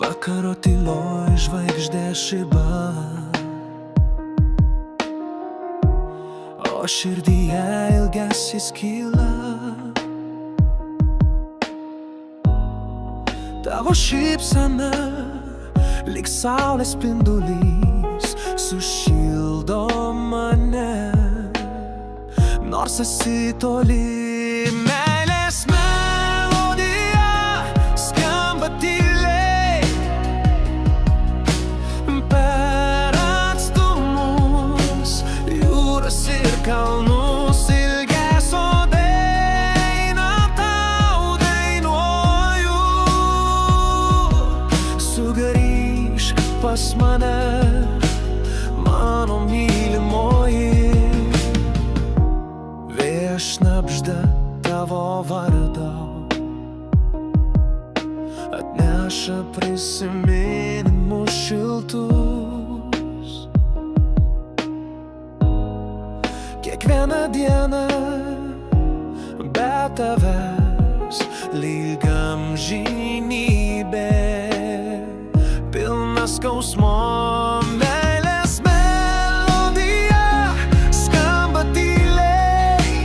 Vakaro tyloj žvaigždės žiba, o širdyje ilgesis kyla. Tavo šypsena lyg saulės spindulys sušildo mane, nors esi toli. Meilės melodija skamba tyliai per atstumus, jūras ir kalnus. Ilgesio dainą tau dainuoju. Sugrįžk pas mane, mano mylimoji. Vėjas šnabžda tavo vardą, atneša prisiminimus šiltus. Kiekvieną dieną be tavęs lyg amžinybė, pilna skausmo. Meilės melodija skamba tyliai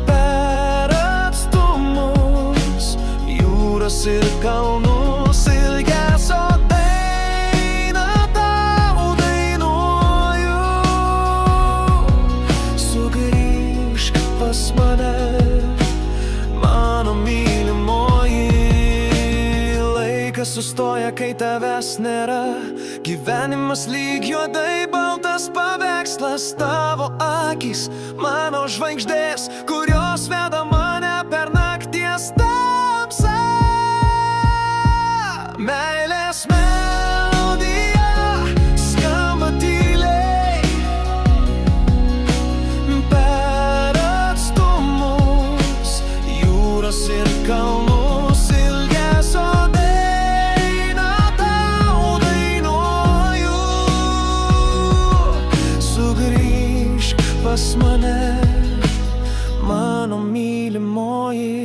per atstumus, jūras ir kalnus. Ilgesio dainą tau dainuoju. Sugrįžk pas mane, mano mylimoji. Laikas sustoja, kai tavęs nėra. Gyvenimas lyg juodai baltas paveikslas. Tavo akys, mano žvaigždės, kurios veda mane per nakties tamsą. Meilės melodija skamba tyliai per atstumus, jūras ir kalnus. Ilgesio dainą tau dainuoju. Sugrįžk pas mane, mano mylimoji.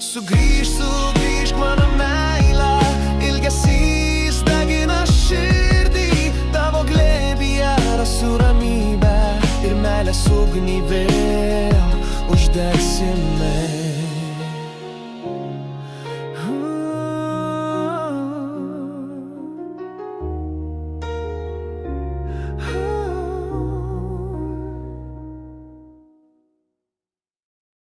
Sugrįžk mano meilė, ilgesys degina širdį. Tavo glėbyje rasiu ramybę ir meilės ugnį vėl uždegsim.